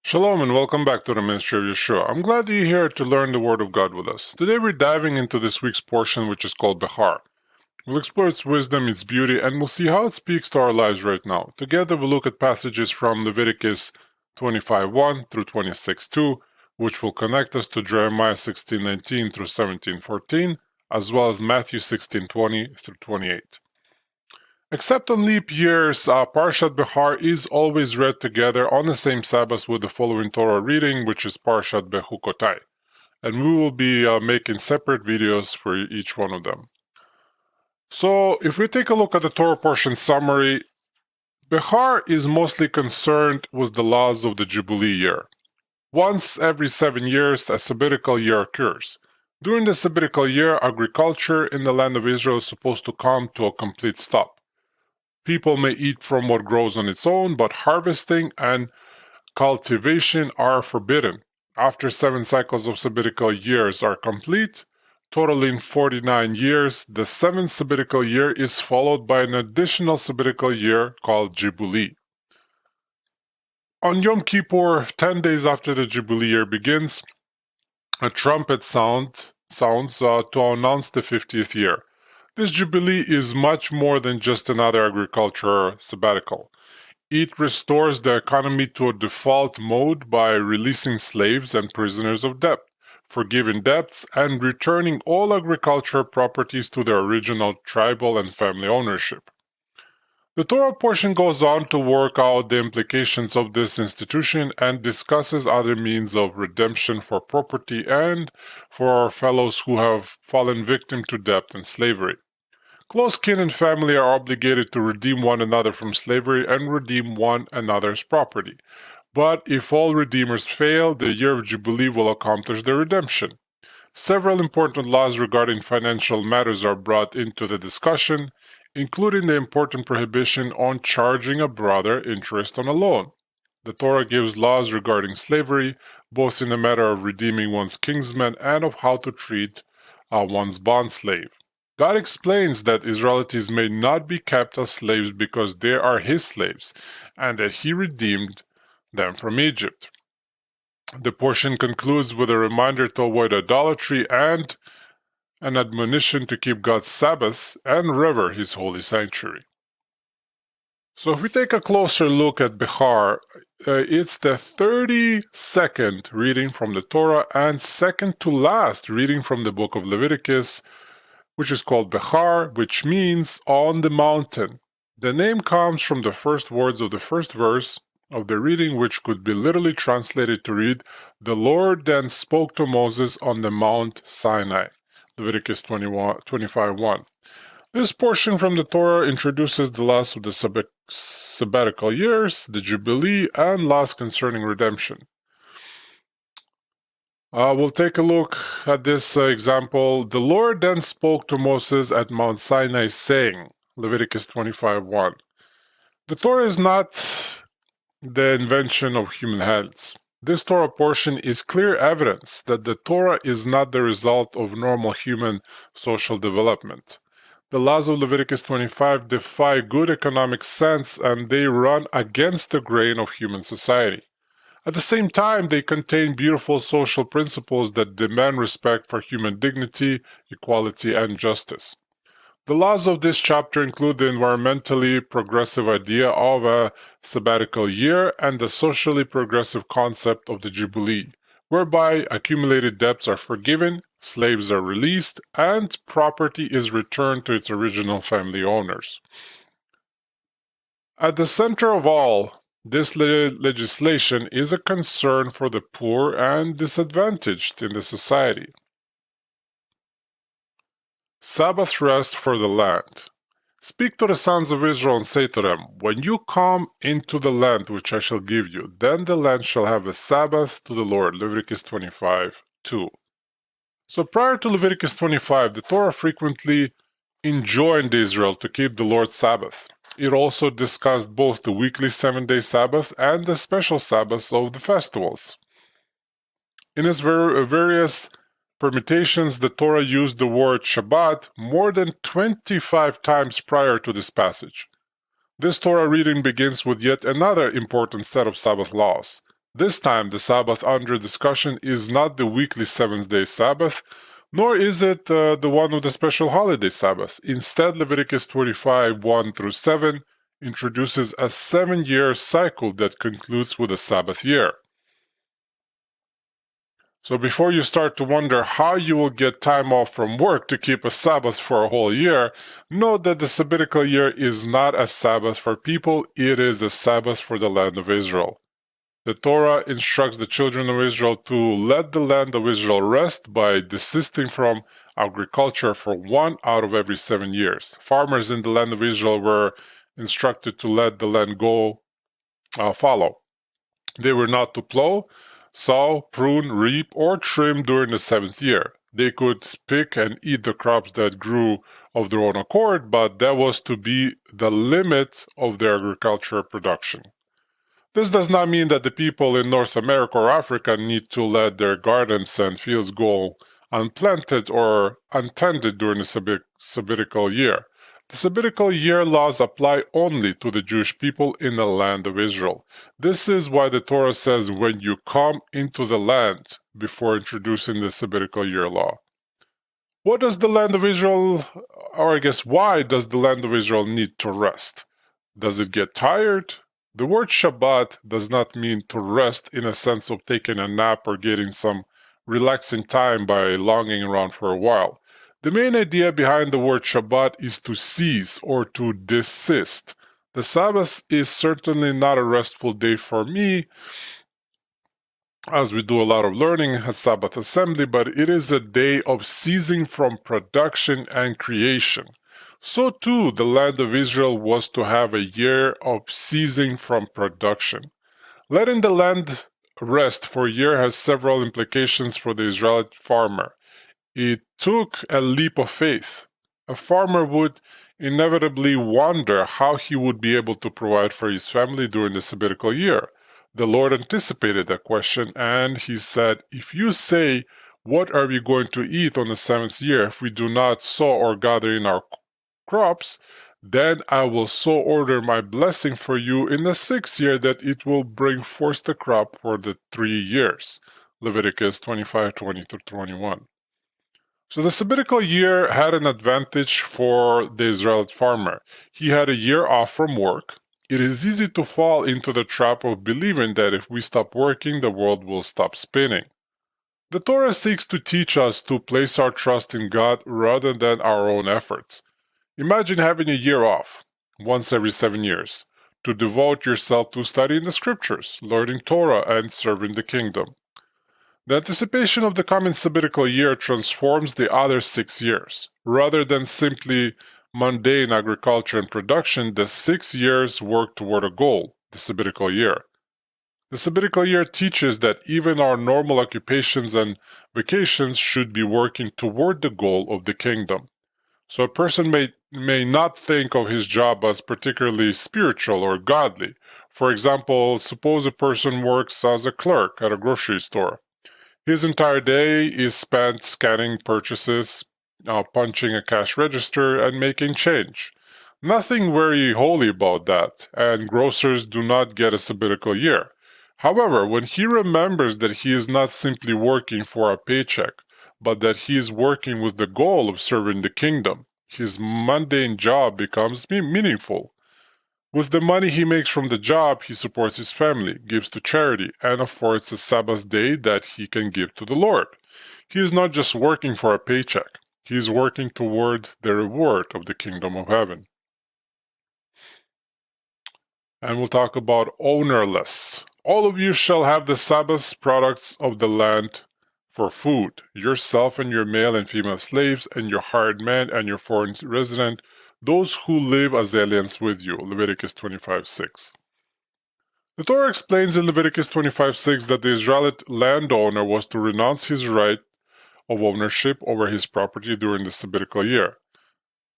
Shalom and welcome back to the Ministry of Yeshua. I'm glad that you're here to learn the Word of God with us. Today we're diving into this week's portion, which is called Behar. We'll explore its wisdom, its beauty, and we'll see how it speaks to our lives right now. Together we'll look at passages from Leviticus 25:1 through 26:2, which will connect us to Jeremiah 16:19 through 17:14, as well as Matthew 16:20 through 28. Except on leap years, Parshat Behar is always read together on the same Sabbath with the following Torah reading, which is Parshat Bechukotai. And we will be making separate videos for each one of them. So, if we take a look at the Torah portion summary, Behar is mostly concerned with the laws of the Jubilee year. Once every 7 years, a sabbatical year occurs. During the sabbatical year, agriculture in the land of Israel is supposed to come to a complete stop. People may eat from what grows on its own, but harvesting and cultivation are forbidden. After 7 cycles of sabbatical years are complete, totaling 49 years, the 7th sabbatical year is followed by an additional sabbatical year called Jubilee. On Yom Kippur, 10 days after the Jubilee year begins, a trumpet sounds to announce the 50th year. This Jubilee is much more than just another agriculture sabbatical. It restores the economy to a default mode by releasing slaves and prisoners of debt, forgiving debts, and returning all agricultural properties to their original tribal and family ownership. The Torah portion goes on to work out the implications of this institution and discusses other means of redemption for property and for our fellows who have fallen victim to debt and slavery. Close kin and family are obligated to redeem one another from slavery and redeem one another's property. But if all redeemers fail, the year of Jubilee will accomplish their redemption. Several important laws regarding financial matters are brought into the discussion, including the important prohibition on charging a brother interest on a loan. The Torah gives laws regarding slavery, both in the matter of redeeming one's kinsman and of how to treat one's bond slave. God explains that Israelites may not be kept as slaves because they are His slaves, and that He redeemed them from Egypt. The portion concludes with a reminder to avoid idolatry and an admonition to keep God's Sabbaths and revere His holy sanctuary. So if we take a closer look at Behar, it's the 32nd reading from the Torah and second to last reading from the book of Leviticus, which is called Behar, which means on the mountain. The name comes from the first words of the first verse of the reading, which could be literally translated to read, "The Lord then spoke to Moses on the Mount Sinai," Leviticus 25:1. This portion from the Torah introduces the laws of the sabbatical years, the Jubilee, and laws concerning redemption. We'll take a look at this example. The Lord then spoke to Moses at Mount Sinai, saying, Leviticus 25:1. The Torah is not the invention of human hands. This Torah portion is clear evidence that the Torah is not the result of normal human social development. The laws of Leviticus 25 defy good economic sense and they run against the grain of human society. At the same time, they contain beautiful social principles that demand respect for human dignity, equality, and justice. The laws of this chapter include the environmentally progressive idea of a sabbatical year and the socially progressive concept of the Jubilee, whereby accumulated debts are forgiven, slaves are released, and property is returned to its original family owners. At the center of all, this legislation is a concern for the poor and disadvantaged in the society. Sabbath rest for the land. Speak to the sons of Israel and say to them, when you come into the land which I shall give you, then the land shall have a Sabbath to the Lord. Leviticus 25:2. So prior to Leviticus 25, the Torah frequently enjoined Israel to keep the Lord's Sabbath. It also discussed both the weekly 7-day Sabbath and the special Sabbaths of the festivals. In its various permutations, the Torah used the word Shabbat more than 25 times prior to this passage. This Torah reading begins with yet another important set of Sabbath laws. This time, the Sabbath under discussion is not the weekly seventh-day Sabbath, nor is it the one with the special holiday Sabbath. Instead, Leviticus 25, 1 through 7 introduces a 7-year cycle that concludes with a Sabbath year. So before you start to wonder how you will get time off from work to keep a Sabbath for a whole year, note that the Sabbatical year is not a Sabbath for people, it is a Sabbath for the land of Israel. The Torah instructs the children of Israel to let the land of Israel rest by desisting from agriculture for 1 out of every 7 years. Farmers in the land of Israel were instructed to let the land go fallow. They were not to plow, sow, prune, reap, or trim during the 7th year. They could pick and eat the crops that grew of their own accord, but that was to be the limit of their agricultural production. This does not mean that the people in North America or Africa need to let their gardens and fields go unplanted or untended during the Sabbatical year. The Sabbatical year laws apply only to the Jewish people in the land of Israel. This is why the Torah says, when you come into the land, before introducing the Sabbatical year law. What does the land of Israel, or I guess why does the land of Israel need to rest? Does it get tired? The word Shabbat does not mean to rest in a sense of taking a nap or getting some relaxing time by lounging around for a while. The main idea behind the word Shabbat is to cease or to desist. The Sabbath is certainly not a restful day for me, as we do a lot of learning at Sabbath assembly, but it is a day of ceasing from production and creation. So too, the land of Israel was to have a year of ceasing from production. Letting the land rest for a year has several implications for the Israelite farmer. It took a leap of faith. A farmer would inevitably wonder how he would be able to provide for his family during the Sabbatical year. The Lord anticipated that question, and he said, if you say, what are we going to eat on the 7th year if we do not sow or gather in our crops, then I will so order my blessing for you in the 6th year that it will bring forth the crop for the 3 years. Leviticus 25:20-21. So the Sabbatical year had an advantage for the Israelite farmer. He had a year off from work. It is easy to fall into the trap of believing that if we stop working, the world will stop spinning. The Torah seeks to teach us to place our trust in God rather than our own efforts. Imagine having a year off, once every 7 years, to devote yourself to studying the scriptures, learning Torah, and serving the kingdom. The anticipation of the coming Sabbatical year transforms the other 6 years. Rather than simply mundane agriculture and production, the 6 years work toward a goal, the Sabbatical year. The Sabbatical year teaches that even our normal occupations and vacations should be working toward the goal of the kingdom. So a person may not think of his job as particularly spiritual or godly. For example, suppose a person works as a clerk at a grocery store. His entire day is spent scanning purchases, punching a cash register, and making change. Nothing very holy about that, and grocers do not get a Sabbatical year. However, when he remembers that he is not simply working for a paycheck, but that he is working with the goal of serving the kingdom, his mundane job becomes meaningful. With the money he makes from the job, he supports his family, gives to charity, and affords a Sabbath day that he can give to the Lord. He is not just working for a paycheck. He is working toward the reward of the kingdom of heaven. And we'll talk about ownerless. All of you shall have the Sabbath products of the land for food, yourself and your male and female slaves, and your hired man and your foreign resident, those who live as aliens with you. Leviticus 25:6. The Torah explains in Leviticus 25:6 that the Israelite landowner was to renounce his right of ownership over his property during the Sabbatical year.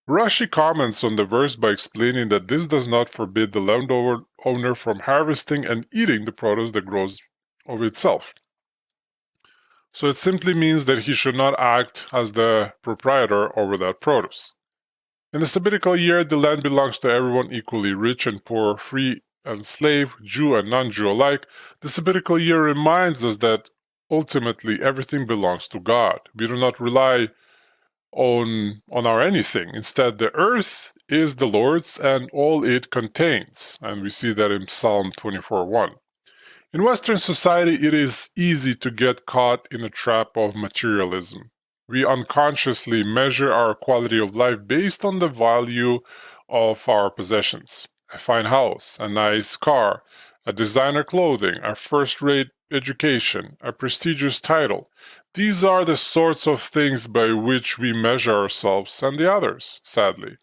Rashi comments on the verse by explaining that this does not forbid the landowner from harvesting and eating the produce that grows of itself. So it simply means that he should not act as the proprietor over that produce. In the Sabbatical year, the land belongs to everyone equally, rich and poor, free and slave, Jew and non-Jew alike, the sabbatical year reminds us that ultimately everything belongs to God. We do not rely on our anything. Instead, the earth is the Lord's and all it contains. And we see that in Psalm 24:1. In Western society, it is easy to get caught in a trap of materialism. We unconsciously measure our quality of life based on the value of our possessions. A fine house, a nice car, a designer clothing, a first-rate education, a prestigious title. These are the sorts of things by which we measure ourselves and the others, sadly.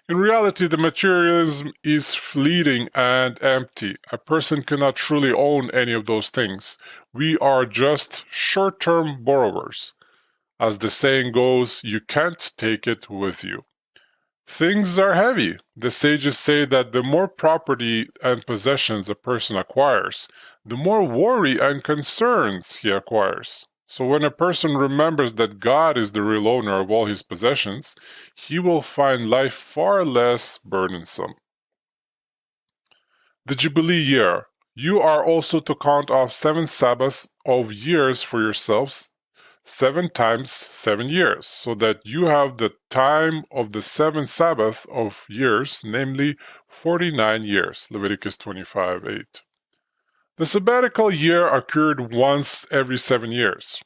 In reality, the materialism is fleeting and empty. A person cannot truly own any of those things. We are just short-term borrowers. As the saying goes, you can't take it with you. Things are heavy. The sages say that the more property and possessions a person acquires, the more worry and concerns he acquires. So when a person remembers that God is the real owner of all his possessions, he will find life far less burdensome. The Jubilee year. You are also to count off 7 Sabbaths of years for yourselves, 7 times 7 years, so that you have the time of the 7 Sabbaths of years, namely 49 years. Leviticus 25:8. The sabbatical year occurred once every 7 years,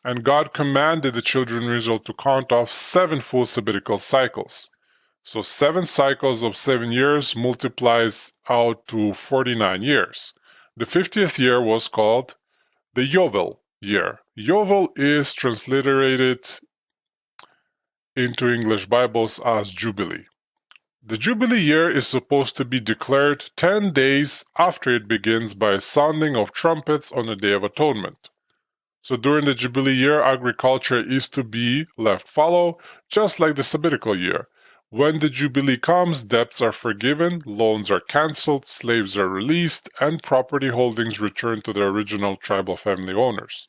and God commanded the children of Israel to count off 7 full sabbatical cycles. So 7 cycles of 7 years multiplies out to 49 years. The 50th year was called the Yovel year. Yovel is transliterated into English Bibles as Jubilee. The Jubilee year is supposed to be declared 10 days after it begins by a sounding of trumpets on the Day of Atonement. So during the Jubilee year, agriculture is to be left fallow, just like the sabbatical year. When the Jubilee comes, debts are forgiven, loans are cancelled, slaves are released, and property holdings return to their original tribal family owners.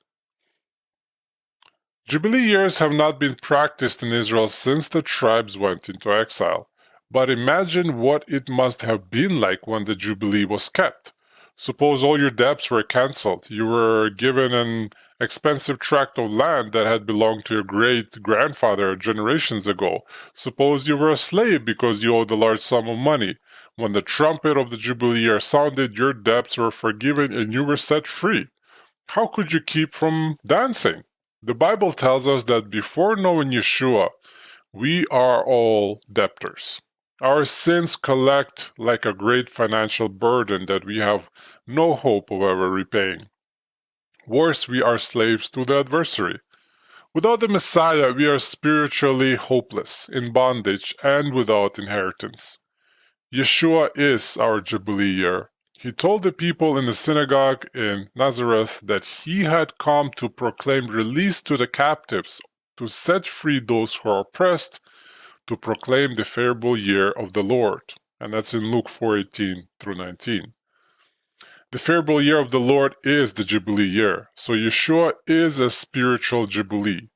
Jubilee years have not been practiced in Israel since the tribes went into exile. But imagine what it must have been like when the Jubilee was kept. Suppose all your debts were cancelled. You were given an expensive tract of land that had belonged to your great-grandfather generations ago. Suppose you were a slave because you owed a large sum of money. When the trumpet of the Jubilee year sounded, your debts were forgiven and you were set free. How could you keep from dancing? The Bible tells us that before knowing Yeshua, we are all debtors. Our sins collect like a great financial burden that we have no hope of ever repaying. Worse, we are slaves to the adversary. Without the Messiah, we are spiritually hopeless, in bondage, and without inheritance. Yeshua is our Jubilee year. He told the people in the synagogue in Nazareth that he had come to proclaim release to the captives, to set free those who are oppressed, to proclaim the favorable year of the Lord. And that's in Luke 4:18-19. The favorable year of the Lord is the Jubilee year. So Yeshua is a spiritual Jubilee.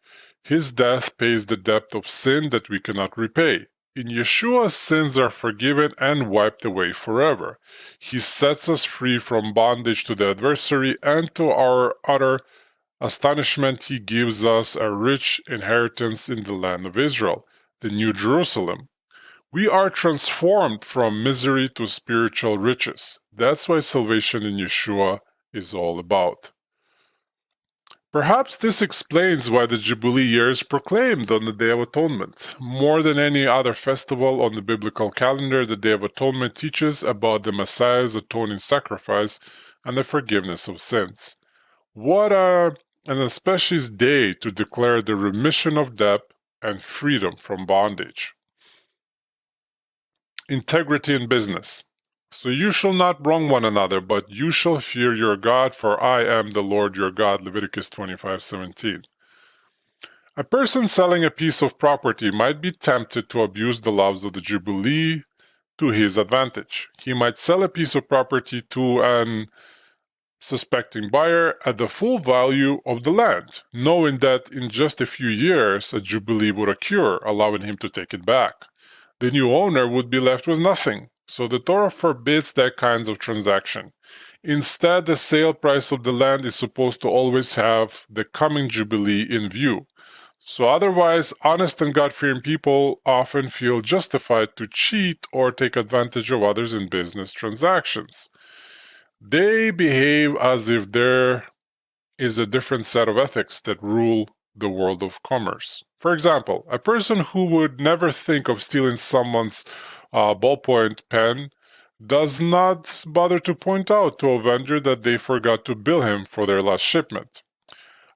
His death pays the debt of sin that we cannot repay. In Yeshua, sins are forgiven and wiped away forever. He sets us free from bondage to the adversary, and to our utter astonishment, he gives us a rich inheritance in the land of Israel, the New Jerusalem. We are transformed from misery to spiritual riches. That's why salvation in Yeshua is all about. Perhaps this explains why the Jubilee year is proclaimed on the Day of Atonement. More than any other festival on the biblical calendar, the Day of Atonement teaches about the Messiah's atoning sacrifice and the forgiveness of sins. What an auspicious day to declare the remission of debt and freedom from bondage. Integrity in business. So you shall not wrong one another, but you shall fear your God, for I am the Lord your God. Leviticus 25:17. A person selling a piece of property might be tempted to abuse the laws of the Jubilee to his advantage. He might sell a piece of property to an suspecting buyer at the full value of the land, knowing that in just a few years a Jubilee would occur, allowing him to take it back. The new owner would be left with nothing. So the Torah forbids that kinds of transaction. Instead, the sale price of the land is supposed to always have the coming Jubilee in view. So otherwise, honest and God-fearing people often feel justified to cheat or take advantage of others in business transactions. They behave as if there is a different set of ethics that rule the world of commerce. For example, a person who would never think of stealing someone's ballpoint pen does not bother to point out to a vendor that they forgot to bill him for their last shipment.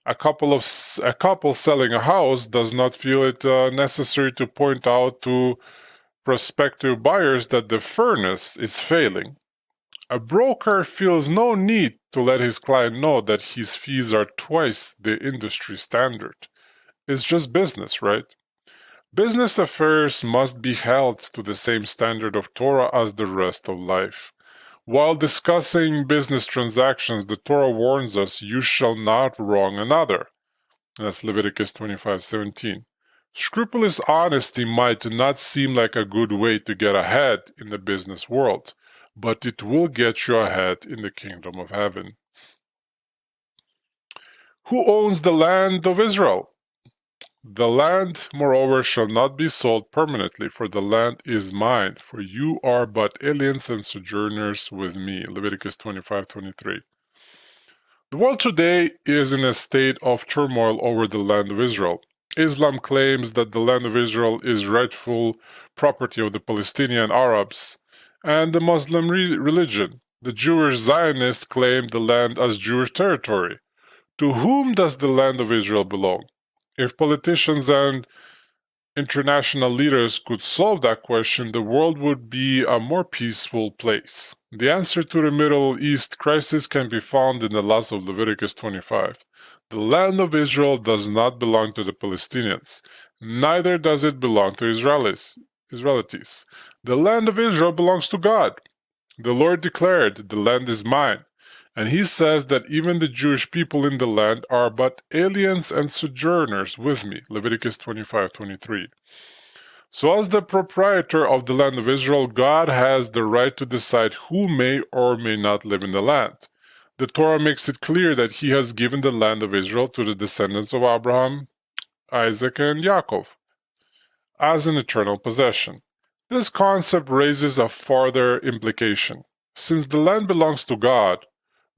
A couple selling a house does not feel it necessary to point out to prospective buyers that the furnace is failing. A broker feels no need to let his client know that his fees are twice the industry standard. It's just business, right? Business affairs must be held to the same standard of Torah as the rest of life. While discussing business transactions, the Torah warns us, "You shall not wrong another." That's Leviticus 25:17. Scrupulous honesty might not seem like a good way to get ahead in the business world, but it will get you ahead in the kingdom of heaven. Who owns the land of Israel? The land, moreover, shall not be sold permanently, for the land is mine, for you are but aliens and sojourners with me. Leviticus 25:23. The world today is in a state of turmoil over the land of Israel. Islam claims that the land of Israel is rightful property of the Palestinian Arabs and the Muslim religion. The Jewish Zionists claim the land as Jewish territory. To whom does the land of Israel belong? If politicians and international leaders could solve that question, the world would be a more peaceful place. The answer to the Middle East crisis can be found in the laws of Leviticus 25. The land of Israel does not belong to the Palestinians, neither does it belong to Israelis. The land of Israel belongs to God. The Lord declared, "The land is mine." And he says that even the Jewish people in the land are but aliens and sojourners with me. Leviticus 25:23. So as the proprietor of the land of Israel, God has the right to decide who may or may not live in the land. The Torah makes it clear that he has given the land of Israel to the descendants of Abraham, Isaac, and Yaakov as an eternal possession. This concept raises a further implication. Since the land belongs to God,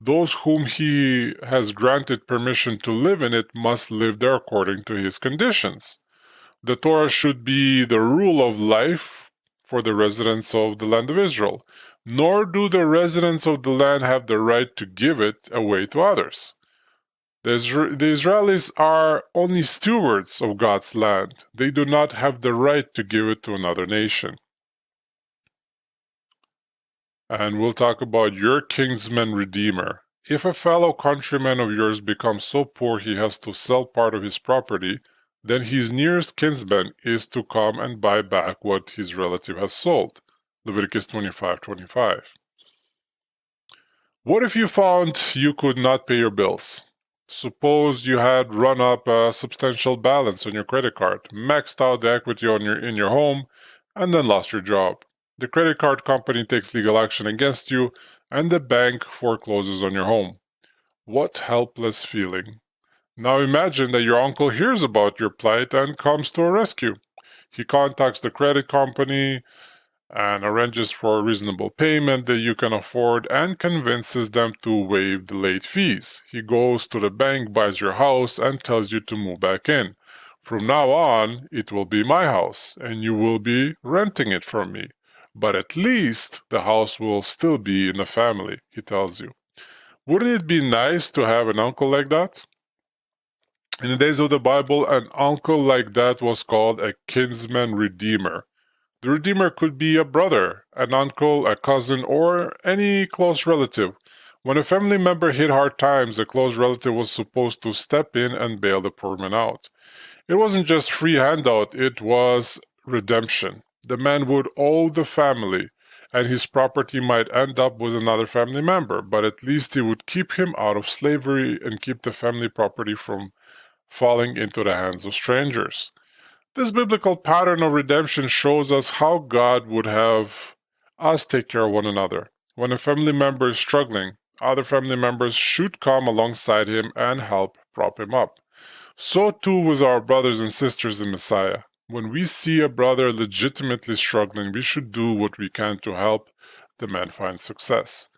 those whom he has granted permission to live in it must live there according to his conditions. The Torah should be the rule of life for the residents of the land of Israel, nor do the residents of the land have the right to give it away to others. The Israelis are only stewards of God's land. They do not have the right to give it to another nation. And we'll talk about your kinsman redeemer. If a fellow countryman of yours becomes so poor he has to sell part of his property, then his nearest kinsman is to come and buy back what his relative has sold. Leviticus 25:25. What if you found you could not pay your bills? Suppose you had run up a substantial balance on your credit card, maxed out the equity in your home, and then lost your job. The credit card company takes legal action against you, and the bank forecloses on your home. What helpless feeling. Now imagine that your uncle hears about your plight and comes to a rescue. He contacts the credit company and arranges for a reasonable payment that you can afford and convinces them to waive the late fees. He goes to the bank, buys your house, and tells you to move back in. From now on, it will be my house, and you will be renting it from me. But at least the house will still be in the family, he tells you. Wouldn't it be nice to have an uncle like that? In the days of the Bible, an uncle like that was called a kinsman redeemer. The redeemer could be a brother, an uncle, a cousin, or any close relative. When a family member hit hard times, a close relative was supposed to step in and bail the poor man out. It wasn't just free handout, it was redemption. The man would owe the family, and his property might end up with another family member, but at least he would keep him out of slavery and keep the family property from falling into the hands of strangers. This biblical pattern of redemption shows us how God would have us take care of one another. When a family member is struggling, other family members should come alongside him and help prop him up. So too with our brothers and sisters in Messiah. When we see a brother legitimately struggling, we should do what we can to help the man find success.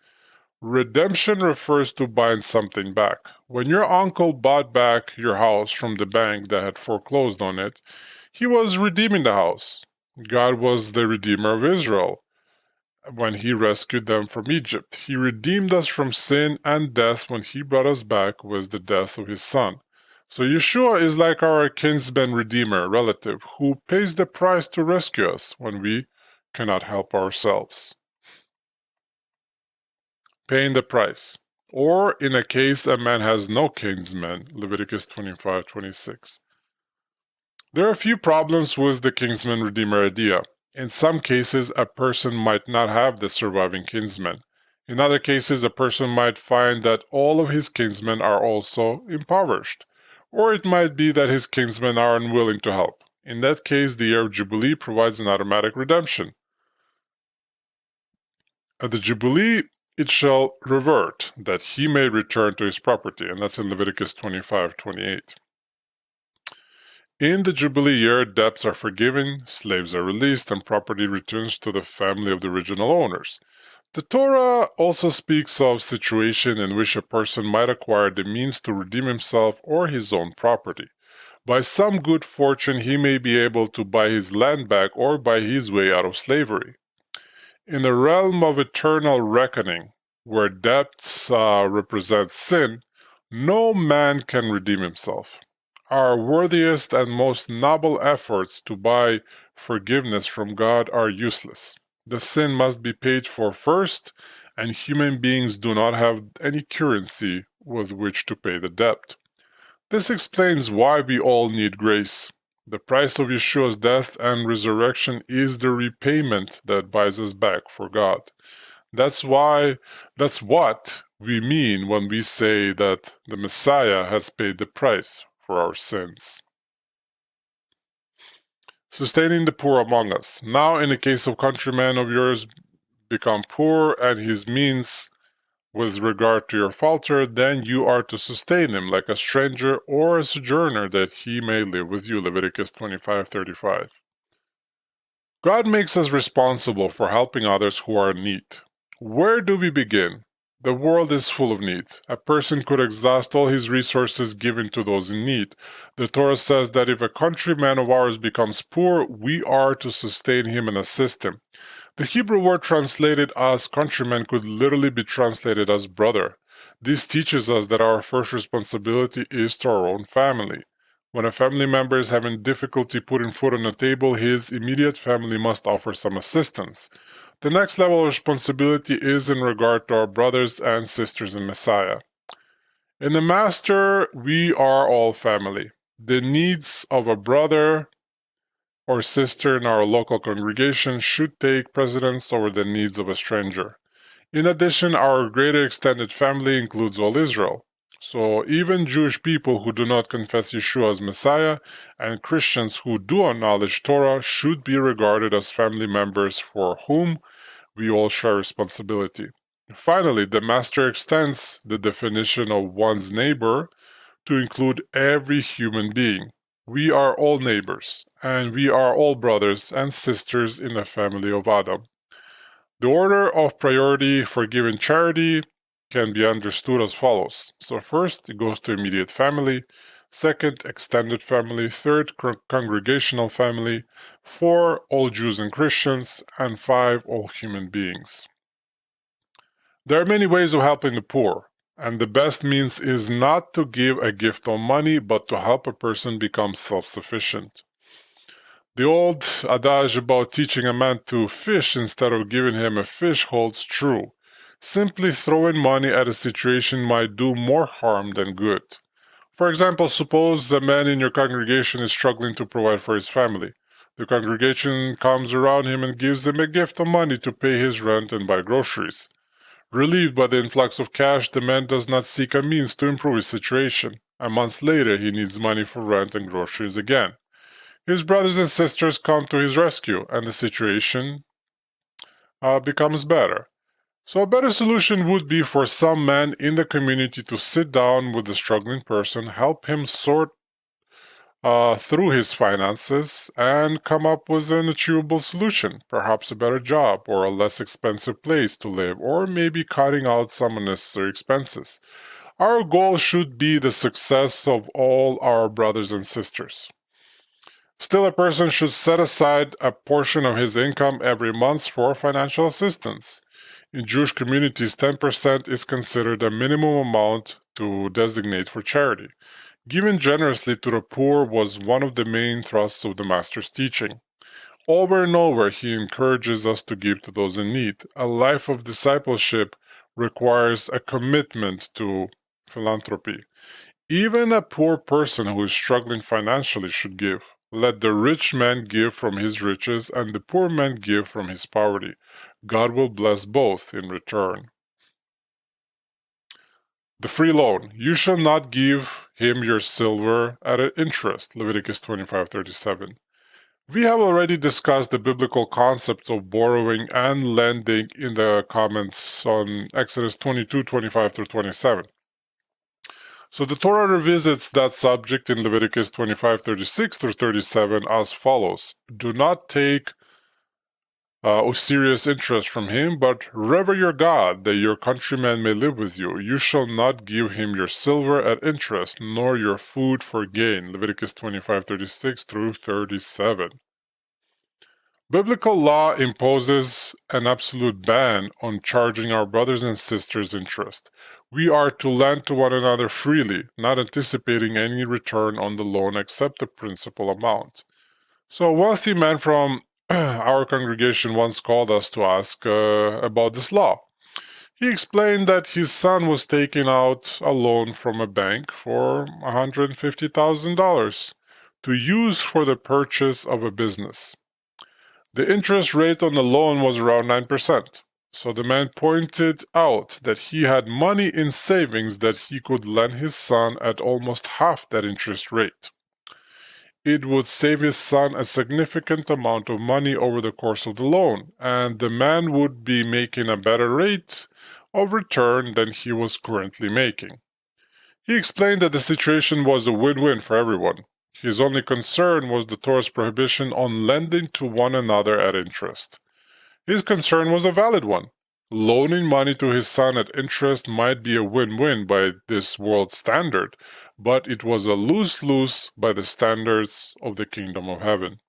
Redemption refers to buying something back. When your uncle bought back your house from the bank that had foreclosed on it, he was redeeming the house. God was the Redeemer of Israel when he rescued them from Egypt. He redeemed us from sin and death when he brought us back with the death of his son. So Yeshua is like our kinsman redeemer relative who pays the price to rescue us when we cannot help ourselves. Paying the price. Or in a case a man has no kinsman, Leviticus 25:26. There are a few problems with the kinsman redeemer idea. In some cases, a person might not have the surviving kinsman. In other cases, a person might find that all of his kinsmen are also impoverished. Or it might be that his kinsmen are unwilling to help. In that case, the year of Jubilee provides an automatic redemption. At the Jubilee, it shall revert, that he may return to his property, and that's in Leviticus 25:28. In the Jubilee year, debts are forgiven, slaves are released, and property returns to the family of the original owners. The Torah also speaks of situation in which a person might acquire the means to redeem himself or his own property. By some good fortune, he may be able to buy his land back or buy his way out of slavery. In the realm of eternal reckoning, where debts represent sin, no man can redeem himself. Our worthiest and most noble efforts to buy forgiveness from God are useless. The sin must be paid for first, and human beings do not have any currency with which to pay the debt. This explains why we all need grace. The price of Yeshua's death and resurrection is the repayment that buys us back for God. That's what we mean when we say that the Messiah has paid the price for our sins. Sustaining the poor among us. Now, in the case of countrymen of yours become poor and his means with regard to your falter, then you are to sustain him like a stranger or a sojourner, that he may live with you. Leviticus 25:35. God makes us responsible for helping others who are in need. Where do we begin? The world is full of need. A person could exhaust all his resources given to those in need. The Torah says that if a countryman of ours becomes poor, we are to sustain him and assist him. The Hebrew word translated as countryman could literally be translated as brother. This teaches us that our first responsibility is to our own family. When a family member is having difficulty putting food on the table, his immediate family must offer some assistance. The next level of responsibility is in regard to our brothers and sisters in Messiah. In the Master, we are all family. The needs of a brother or sister in our local congregation should take precedence over the needs of a stranger. In addition, our greater extended family includes all Israel. So even Jewish people who do not confess Yeshua as Messiah and Christians who do acknowledge Torah should be regarded as family members for whom we all share responsibility. Finally, the Master extends the definition of one's neighbor to include every human being. We are all neighbors, and we are all brothers and sisters in the family of Adam. The order of priority for giving charity can be understood as follows. So first, it goes to immediate family. Second, extended family. Third, congregational family. 4, all Jews and Christians. And 5, all human beings. There are many ways of helping the poor, and the best means is not to give a gift of money, but to help a person become self-sufficient. The old adage about teaching a man to fish instead of giving him a fish holds true. Simply throwing money at a situation might do more harm than good. For example, suppose a man in your congregation is struggling to provide for his family. The congregation comes around him and gives him a gift of money to pay his rent and buy groceries. Relieved by the influx of cash, the man does not seek a means to improve his situation. A month later, he needs money for rent and groceries again. His brothers and sisters come to his rescue, and the situation becomes better. So a better solution would be for some man in the community to sit down with the struggling person, help him sort through his finances, and come up with an achievable solution, perhaps a better job or a less expensive place to live, or maybe cutting out some unnecessary expenses. Our goal should be the success of all our brothers and sisters. Still, a person should set aside a portion of his income every month for financial assistance. In Jewish communities, 10% is considered a minimum amount to designate for charity. Giving generously to the poor was one of the main thrusts of the Master's teaching. Over and over, he encourages us to give to those in need. A life of discipleship requires a commitment to philanthropy. Even a poor person who is struggling financially should give. Let the rich man give from his riches, and the poor man give from his poverty. God will bless both in return. The free loan. You shall not give him your silver at an interest. Leviticus 25:37. We have already discussed the biblical concepts of borrowing and lending in the comments on Exodus 22:25-27. So the Torah revisits that subject in Leviticus 25:36-37 as follows. Do not take serious interest from him, but revere your God, that your countrymen may live with you. You shall not give him your silver at interest, nor your food for gain. Leviticus 25:36-37. Biblical law imposes an absolute ban on charging our brothers and sisters interest. We are to lend to one another freely, not anticipating any return on the loan except the principal amount. So a wealthy man from our congregation once called us to ask about this law. He explained that his son was taking out a loan from a bank for $150,000 to use for the purchase of a business. The interest rate on the loan was around 9%. So the man pointed out that he had money in savings that he could lend his son at almost half that interest rate. It would save his son a significant amount of money over the course of the loan, and the man would be making a better rate of return than he was currently making. He explained that the situation was a win-win for everyone. His only concern was the Torah's prohibition on lending to one another at interest. His concern was a valid one. Loaning money to his son at interest might be a win-win by this world's standard, but it was a lose-lose by the standards of the kingdom of heaven.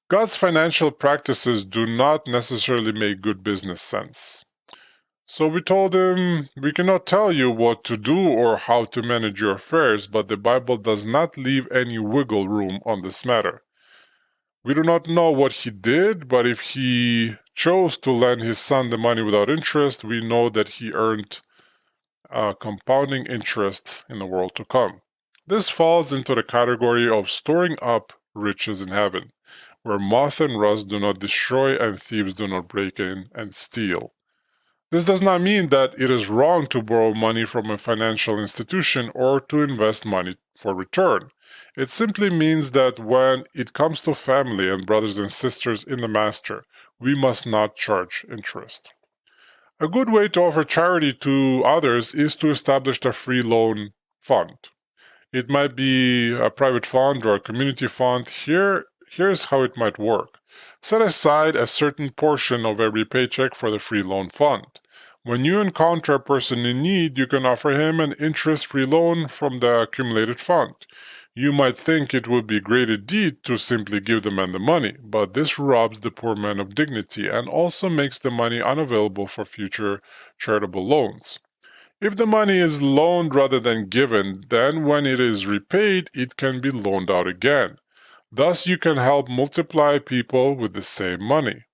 God's financial practices do not necessarily make good business sense. So we told him, we cannot tell you what to do or how to manage your affairs, but the Bible does not leave any wiggle room on this matter. We do not know what he did, but if he chose to lend his son the money without interest, we know that he earned compounding interest in the world to come. This falls into the category of storing up riches in heaven, where moth and rust do not destroy and thieves do not break in and steal. This does not mean that it is wrong to borrow money from a financial institution or to invest money for return. It simply means that when it comes to family and brothers and sisters in the Master, we must not charge interest. A good way to offer charity to others is to establish a free loan fund. It might be a private fund or a community fund. Here's how it might work. Set aside a certain portion of every paycheck for the free loan fund. When you encounter a person in need, you can offer him an interest-free loan from the accumulated fund. You might think it would be a great indeed to simply give the man the money, but this robs the poor man of dignity and also makes the money unavailable for future charitable loans. If the money is loaned rather than given, then when it is repaid, it can be loaned out again. Thus, you can help multiply people with the same money.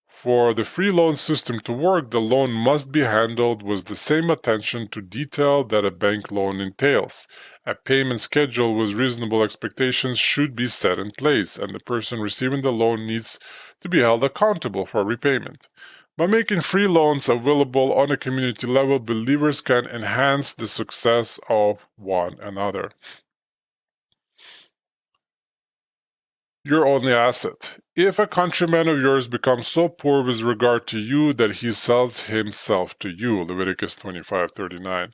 For the free loan system to work, the loan must be handled with the same attention to detail that a bank loan entails. A payment schedule with reasonable expectations should be set in place, and the person receiving the loan needs to be held accountable for repayment. By making free loans available on a community level, believers can enhance the success of one another. your only asset. If a countryman of yours becomes so poor with regard to you that he sells himself to you, Leviticus 25:39.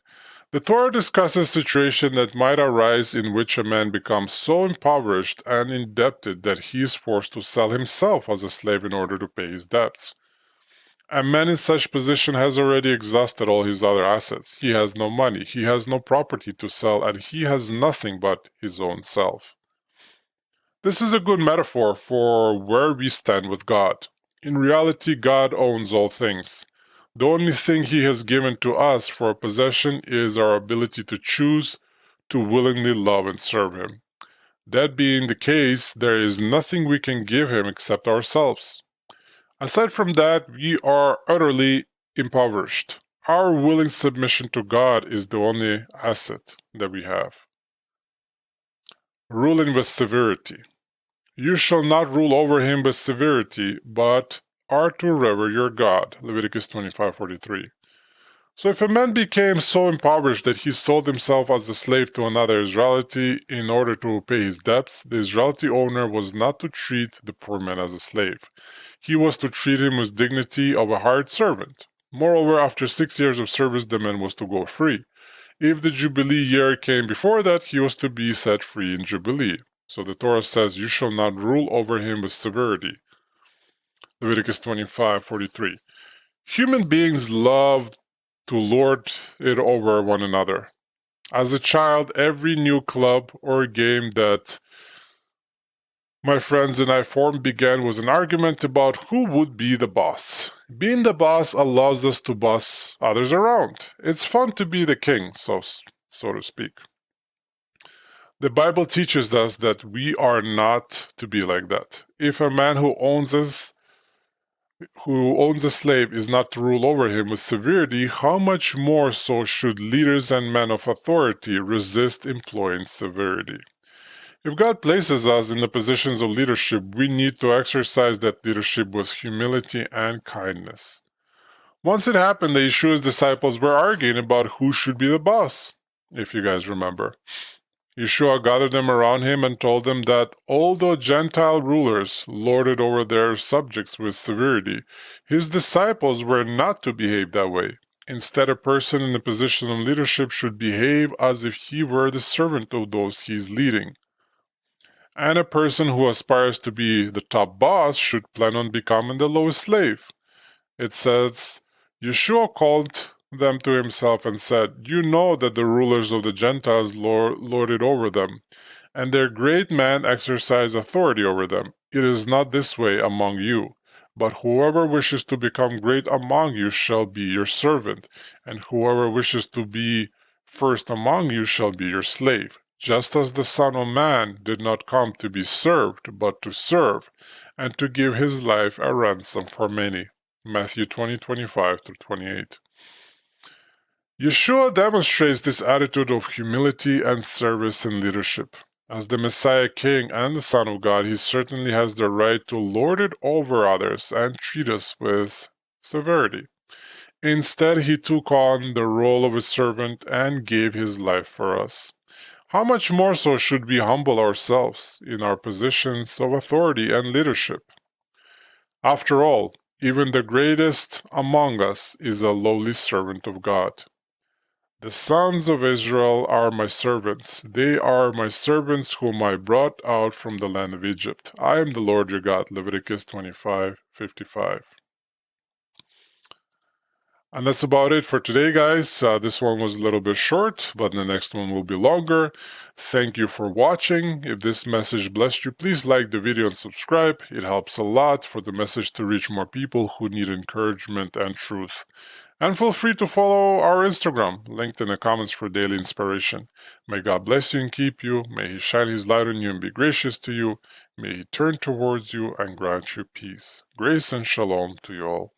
The Torah discusses a situation that might arise in which a man becomes so impoverished and indebted that he is forced to sell himself as a slave in order to pay his debts. A man in such position has already exhausted all his other assets. He has no money, he has no property to sell, and he has nothing but his own self. This is a good metaphor for where we stand with God. In reality, God owns all things. The only thing He has given to us for a possession is our ability to choose to willingly love and serve Him. That being the case, there is nothing we can give Him except ourselves. Aside from that, we are utterly impoverished. Our willing submission to God is the only asset that we have. Ruling with severity. You shall not rule over him with severity, but are to revere your God. Leviticus 25:43. So if a man became so impoverished that he sold himself as a slave to another Israelite in order to pay his debts, the Israelite owner was not to treat the poor man as a slave. He was to treat him with dignity of a hired servant. Moreover, after 6 years of service, the man was to go free. If the Jubilee year came before that, he was to be set free in Jubilee. So the Torah says, you shall not rule over him with severity. Leviticus 25:43. Human beings love to lord it over one another. As a child, every new club or game that my friends and I formed began with an argument about who would be the boss. Being the boss allows us to boss others around. It's fun to be the king, so to speak. The Bible teaches us that we are not to be like that. If a man who owns a slave is not to rule over him with severity, how much more so should leaders and men of authority resist employing severity? If God places us in the positions of leadership, we need to exercise that leadership with humility and kindness. Once it happened that Yeshua's disciples were arguing about who should be the boss, if you guys remember. Yeshua gathered them around him and told them that although Gentile rulers lorded over their subjects with severity, his disciples were not to behave that way. Instead, a person in a position of leadership should behave as if he were the servant of those he is leading. And a person who aspires to be the top boss should plan on becoming the lowest slave. It says, Yeshua called them to himself and said, you know that the rulers of the Gentiles lord it over them, and their great men exercise authority over them. It is not this way among you, but whoever wishes to become great among you shall be your servant, and whoever wishes to be first among you shall be your slave. Just as the Son of Man did not come to be served, but to serve, and to give his life a ransom for many. Matthew 20:25-28. Yeshua demonstrates this attitude of humility and service in leadership. As the Messiah King and the Son of God, he certainly has the right to lord it over others and treat us with severity. Instead, he took on the role of a servant and gave his life for us. How much more so should we humble ourselves in our positions of authority and leadership? After all, even the greatest among us is a lowly servant of God. The sons of Israel are my servants. They are my servants whom I brought out from the land of Egypt. I am the Lord your God. Leviticus 25:55. And that's about it for today, guys. This one was a little bit short, but the next one will be longer. Thank you for watching. If this message blessed you, please like the video and subscribe. It helps a lot for the message to reach more people who need encouragement and truth. And feel free to follow our Instagram, linked in the comments for daily inspiration. May God bless you and keep you. May He shine His light on you and be gracious to you. May He turn towards you and grant you peace. Grace and shalom to you all.